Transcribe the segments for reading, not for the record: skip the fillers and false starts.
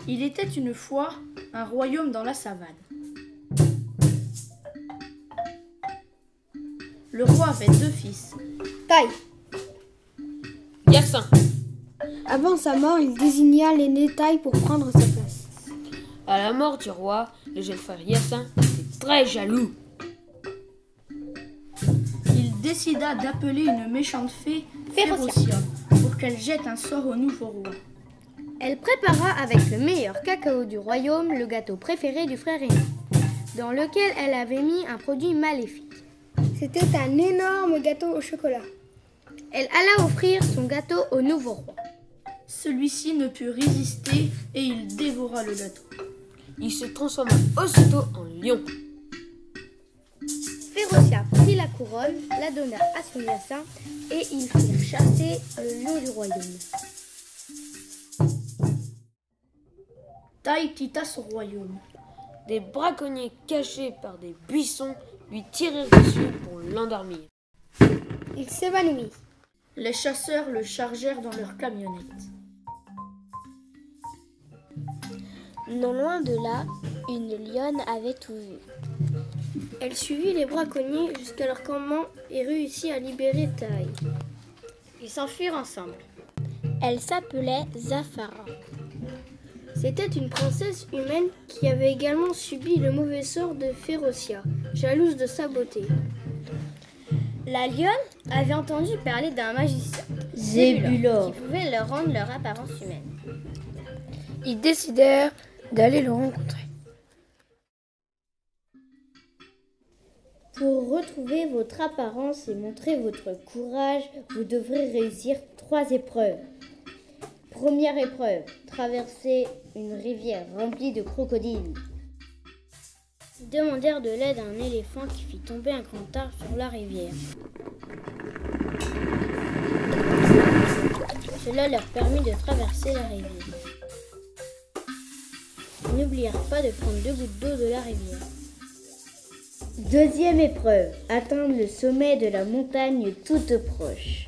Il était une fois un royaume dans la savane. Le roi avait 2 fils. Taille. Hyacinthe. Avant sa mort, il désigna l'aîné Taille pour prendre sa place. À la mort du roi, le jeune frère Hyacinthe était très jaloux. Il décida d'appeler une méchante fée, Férocia, pour qu'elle jette un sort au nouveau roi. Elle prépara avec le meilleur cacao du royaume le gâteau préféré du frère aîné, dans lequel elle avait mis un produit maléfique. C'était un énorme gâteau au chocolat. Elle alla offrir son gâteau au nouveau roi. Celui-ci ne put résister et il dévora le gâteau. Il se transforma aussitôt en lion. Férocia prit la couronne, la donna à son Hyacinthe et ils firent chasser le lion du royaume. Taille quitta son royaume. Des braconniers cachés par des buissons lui tirèrent dessus pour l'endormir. Il s'évanouit. Les chasseurs le chargèrent dans leur camionnette. Non loin de là, une lionne avait tout vu. Elle suivit les braconniers jusqu'à leur campement et réussit à libérer Taille. Ils s'enfuirent ensemble. Elle s'appelait Zafara. C'était une princesse humaine qui avait également subi le mauvais sort de Férocia, jalouse de sa beauté. La lionne avait entendu parler d'un magicien, Zébulor, qui pouvait leur rendre leur apparence humaine. Ils décidèrent d'aller le rencontrer. Pour retrouver votre apparence et montrer votre courage, vous devrez réussir 3 épreuves. Première épreuve, traverser une rivière remplie de crocodiles. Ils demandèrent de l'aide à un éléphant qui fit tomber un grand arbre sur la rivière. Cela leur permit de traverser la rivière. Ils n'oublièrent pas de prendre 2 gouttes d'eau de la rivière. Deuxième épreuve, atteindre le sommet de la montagne toute proche.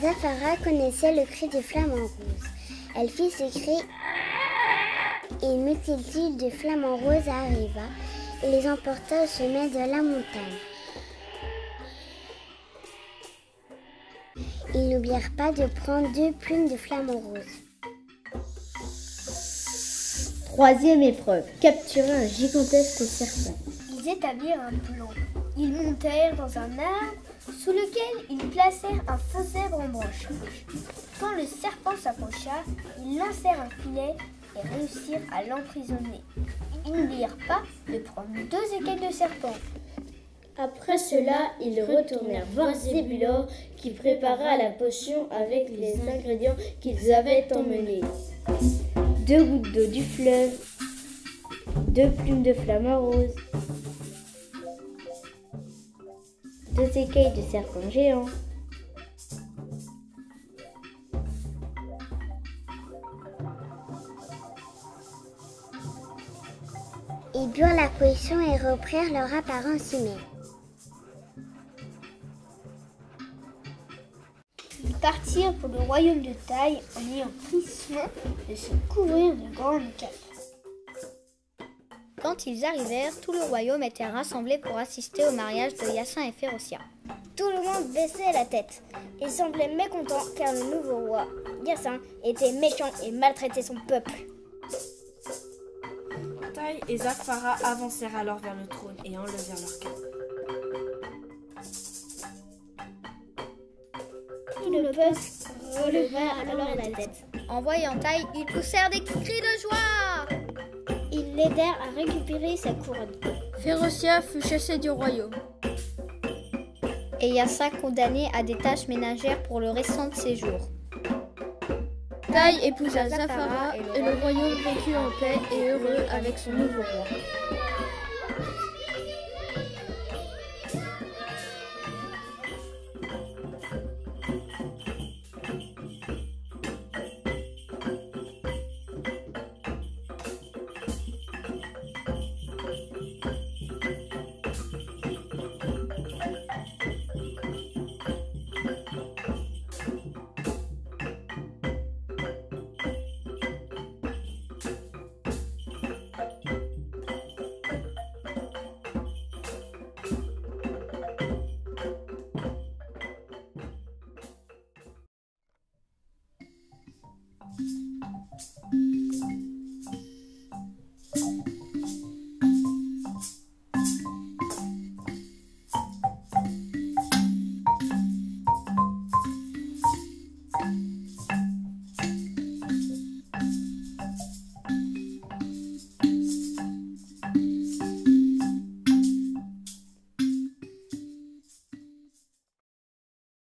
Zafara connaissait le cri des flamants roses. Elle fit ce cri et une multitude de flamants roses arriva et les emporta au sommet de la montagne. Ils n'oublièrent pas de prendre 2 plumes de flamants roses. Troisième épreuve, capturer un gigantesque serpent. Ils établirent un plan. Ils montèrent dans un arbre sous lequel ils placèrent un faux zèbre en branchage. Quand le serpent s'approcha, ils lancèrent un filet et réussirent à l'emprisonner. Ils n'oublièrent pas de prendre 2 écailles de serpent. Après cela, ils retournèrent voir Zébulor qui prépara la potion avec les ingrédients qu'ils avaient emmenés. 2 gouttes d'eau du fleuve, 2 plumes de flamant rose, 2 écailles de serpent géant, Ils burent la potion et reprirent leur apparence humaine. Ils partirent pour le royaume de Taille en ayant pris soin de se couvrir de grandes capes. Quand ils arrivèrent, tout le royaume était rassemblé pour assister au mariage de Hyacinthe et Férocia. Tout le monde baissait la tête. Il semblait mécontent car le nouveau roi, Hyacinthe, était méchant et maltraitait son peuple. Taille et Zafara avancèrent alors vers le trône et enlevèrent leur cape. Tout le peuple releva alors la tête. En voyant Taille, ils poussèrent des cris de joie. Ils l'aidèrent à récupérer sa couronne. Férocia fut chassée du royaume. Et Hyacinthe condamné à des tâches ménagères pour le restant de ses jours. Taille épousa Zafara et le royaume vécut en paix et heureux avec son nouveau roi.